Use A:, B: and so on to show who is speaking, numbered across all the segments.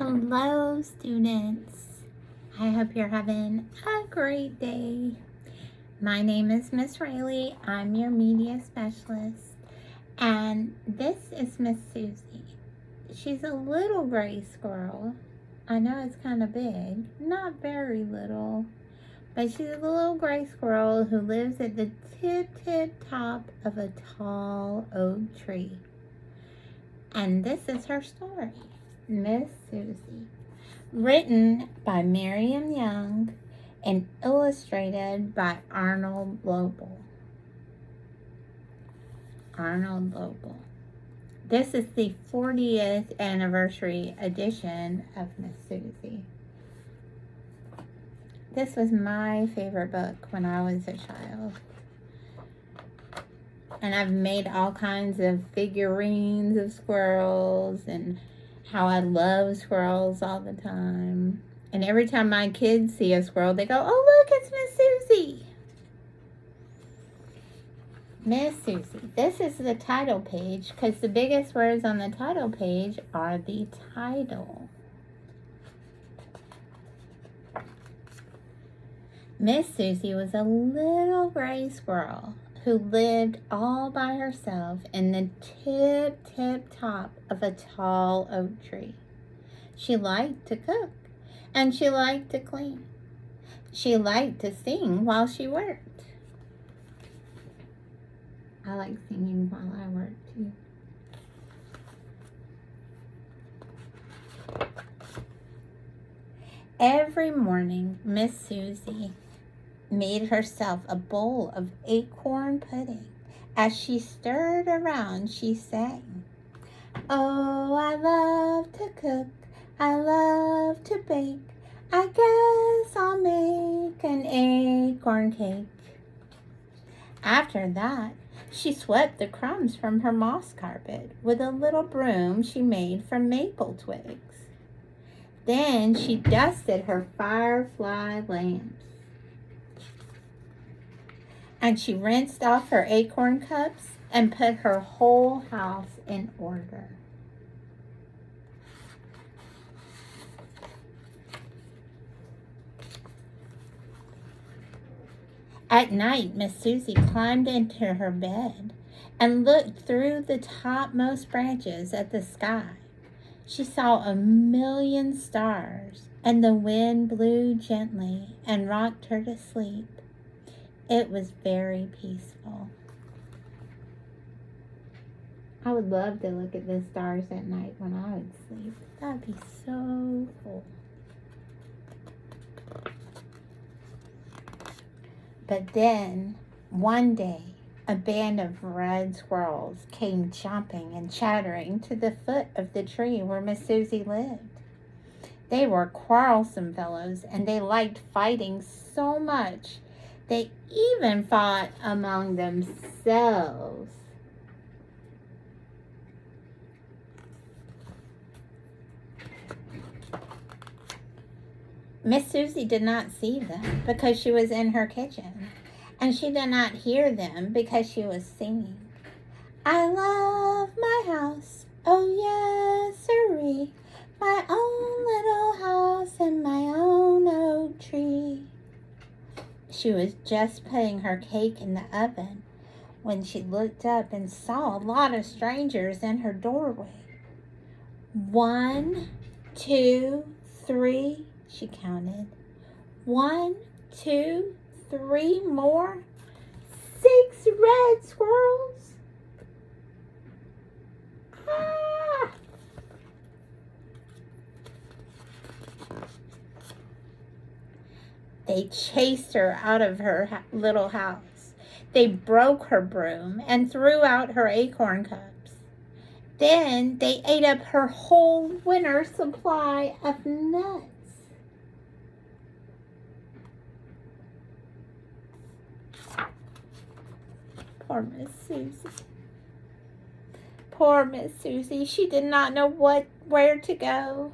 A: Hello, students. I hope you're having a great day. My name is Miss Rayleigh. I'm your media specialist, and this is Miss Suzy. She's a little gray squirrel. I know it's kind of big, not very little, but she's a little gray squirrel who lives at the tip top of a tall oak tree. And this is her story. Miss Suzy, written by Miriam Young and illustrated by Arnold Lobel. This is the 40th anniversary edition of Miss Suzy. This was my favorite book when I was a child. And I've made all kinds of figurines of squirrels and how I love squirrels all the time. And every time my kids see a squirrel, they go, "Oh, look, it's Miss Suzy." Miss Suzy. This is the title page because the biggest words on the title page are the title. Miss Suzy was a little gray squirrel who lived all by herself in the tip top of a tall oak tree. She liked to cook, and she liked to clean. She liked to sing while she worked. I like singing while I work too. Every morning, Miss Suzy made herself a bowl of acorn pudding. As she stirred around, she sang, "Oh, I love to cook, I love to bake, I guess I'll make an acorn cake." After that, she swept the crumbs from her moss carpet with a little broom she made from maple twigs. Then she dusted her firefly lamps. And she rinsed off her acorn cups and put her whole house in order. At night, Miss Suzy climbed into her bed and looked through the topmost branches at the sky. She saw a million stars, and the wind blew gently and rocked her to sleep. It was very peaceful. I would love to look at the stars at night when I would sleep. That would be so cool. But then, one day, a band of red squirrels came chomping and chattering to the foot of the tree where Miss Suzy lived. They were quarrelsome fellows, and they liked fighting so much they even fought among themselves. Miss Suzy did not see them because she was in her kitchen, and she did not hear them because she was singing. "I love my house, oh yes, sirree, my own little house and my own oak tree." She was just putting her cake in the oven when she looked up and saw a lot of strangers in her doorway. 1, 2, 3, she counted. 1, 2, 3 more. 6 red squirrels. Ah! They chased her out of her little house. They broke her broom and threw out her acorn cups. Then they ate up her whole winter supply of nuts. Poor Miss Suzy. Poor Miss Suzy. She did not know where to go.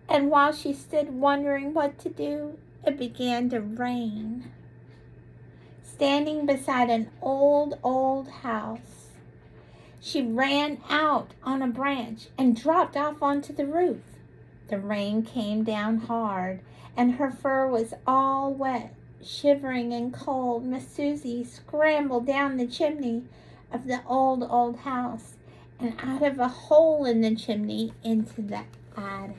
A: And while she stood wondering what to do, it began to rain. Standing beside an old house, she ran out on a branch and dropped off onto the roof. The rain came down hard, and her fur was all wet. Shivering and cold, Miss Suzy scrambled down the chimney of the old house and out of a hole in the chimney into the attic.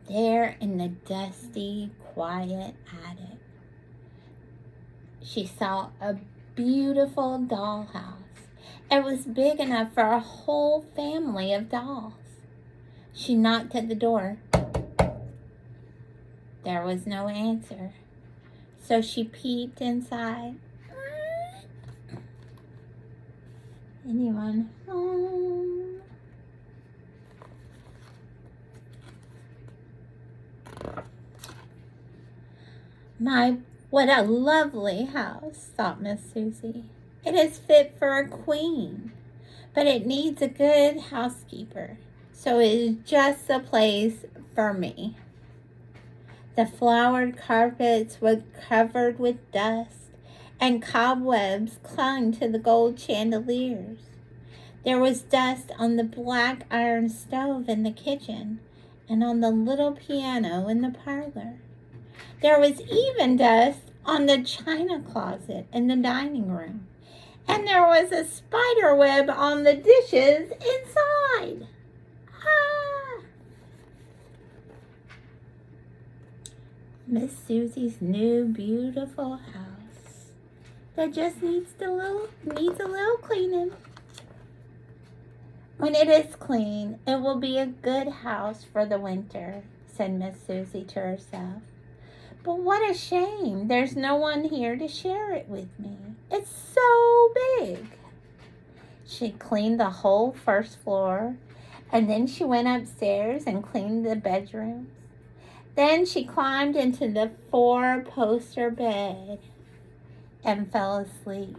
A: There in the dusty, quiet attic, she saw a beautiful dollhouse. It was big enough for a whole family of dolls. She knocked at the door. There was no answer, so she peeped inside. Anyone home? What a lovely house, thought Miss Suzy. It is fit for a queen, but it needs a good housekeeper, so it is just the place for me. The flowered carpets were covered with dust, and cobwebs clung to the gold chandeliers. There was dust on the black iron stove in the kitchen and on the little piano in the parlor. There was even dust on the china closet in the dining room, and there was a spider web on the dishes inside. Ah! Miss Suzy's new beautiful house that just needs a little cleaning. When it is clean, it will be a good house for the winter, said Miss Suzy to herself. But what a shame, there's no one here to share it with me. It's so big. She cleaned the whole first floor, and then she went upstairs and cleaned the bedrooms. Then she climbed into the 4-poster bed and fell asleep.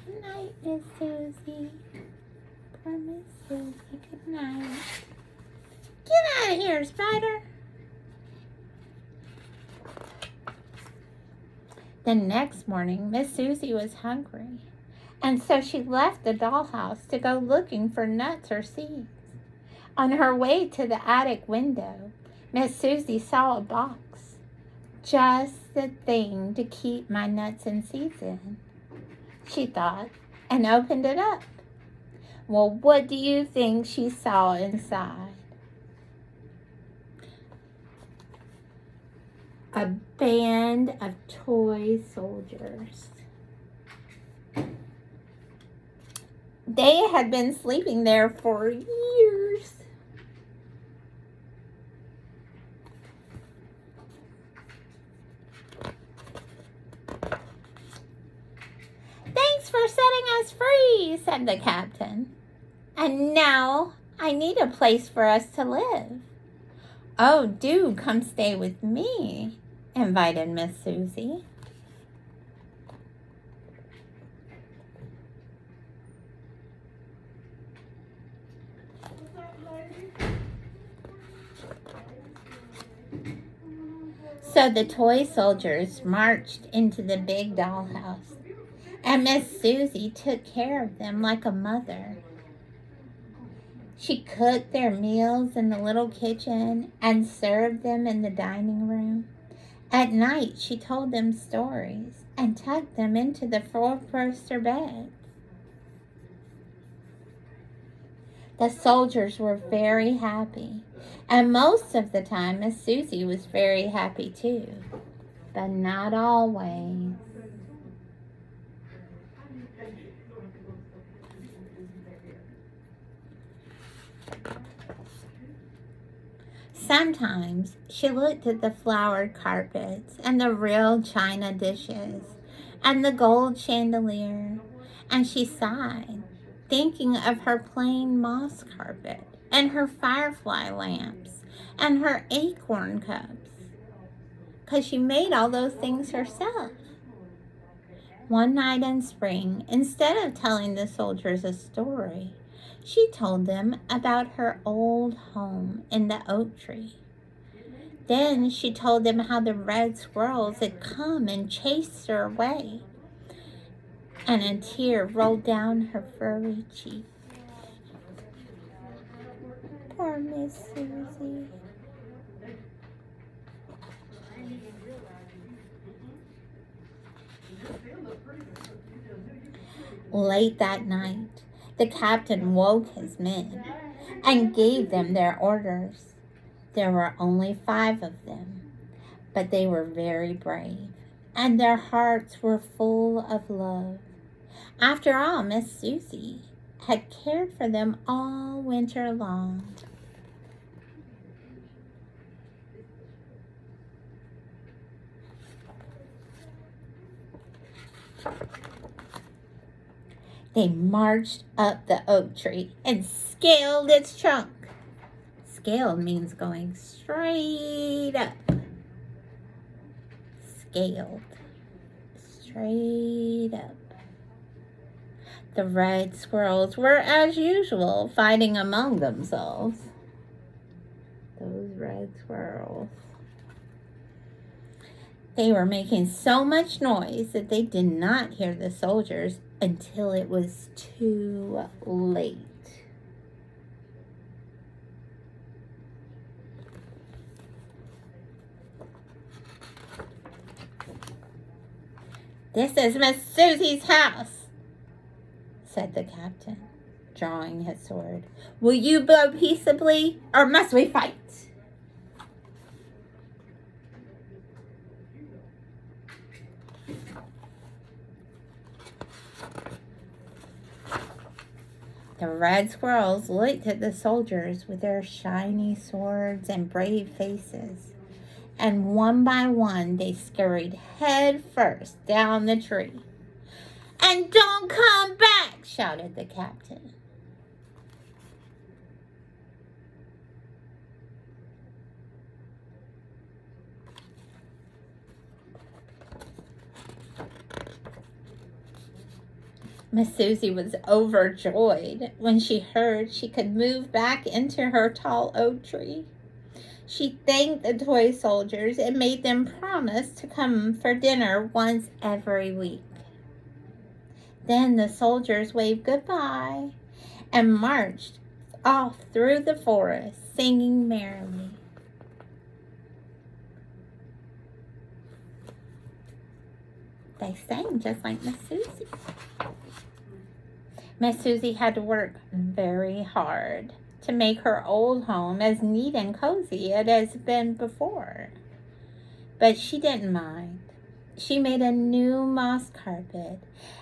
A: Good night, Miss Suzy. Poor Miss Suzy, good night. Get out of here, spider. The next morning, Miss Suzy was hungry, and so she left the dollhouse to go looking for nuts or seeds. On her way to the attic window, Miss Suzy saw a box. Just the thing to keep my nuts and seeds in, she thought, and opened it up. Well, what do you think she saw inside? A band of toy soldiers. They had been sleeping there for years. Thanks for setting us free, said the captain. And now I need a place for us to live. Oh, do come stay with me, invited Miss Suzy. So the toy soldiers marched into the big dollhouse, and Miss Suzy took care of them like a mother. She cooked their meals in the little kitchen and served them in the dining room. At night, she told them stories and tucked them into the 4-poster bed. The soldiers were very happy, and most of the time Miss Suzy was very happy too, but not always. Sometimes she looked at the flowered carpets and the real china dishes and the gold chandelier, and she sighed, thinking of her plain moss carpet and her firefly lamps and her acorn cups, because she made all those things herself. One night in spring, instead of telling the soldiers a story, she told them about her old home in the oak tree. Then she told them how the red squirrels had come and chased her away, and a tear rolled down her furry cheek. Poor Miss Suzy. Late that night, the captain woke his men and gave them their orders. There were only 5 of them, but they were very brave, and their hearts were full of love. After all, Miss Suzy had cared for them all winter long. They marched up the oak tree and scaled its trunk. Scaled means going straight up. Scaled. Straight up. The red squirrels were, as usual, fighting among themselves. Those red squirrels. They were making so much noise that they did not hear the soldiers until it was too late. "This is Miss Suzy's house," said the captain, drawing his sword. "Will you blow peaceably, or must we fight?" The red squirrels looked at the soldiers with their shiny swords and brave faces, and one by one they scurried head first down the tree. "And don't come back!" shouted the captain. Miss Suzy was overjoyed when she heard she could move back into her tall oak tree. She thanked the toy soldiers and made them promise to come for dinner once every week. Then the soldiers waved goodbye and marched off through the forest, singing merrily. They sang just like Miss Suzy. Miss Suzy had to work very hard to make her old home as neat and cozy as it has been before. But she didn't mind. She made a new moss carpet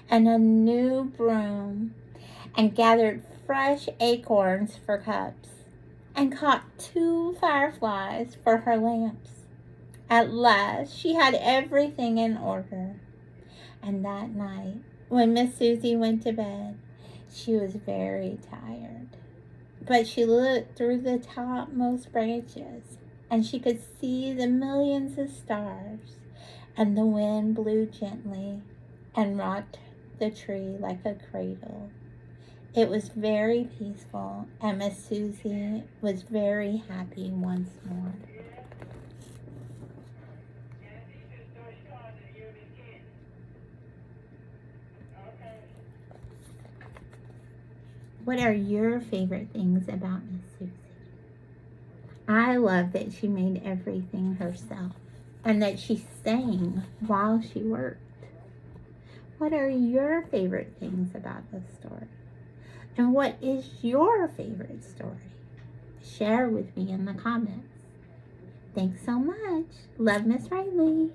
A: and a new broom and gathered fresh acorns for cups and caught 2 fireflies for her lamps. At last, she had everything in order. And that night, when Miss Suzy went to bed, she was very tired. But she looked through the topmost branches, and she could see the millions of stars, and the wind blew gently and rocked the tree like a cradle. It was very peaceful, and Miss Suzy was very happy once more. What are your favorite things about Miss Suzy? I love that she made everything herself and that she sang while she worked. What are your favorite things about this story? And what is your favorite story? Share with me in the comments. Thanks so much. Love, Miss Riley.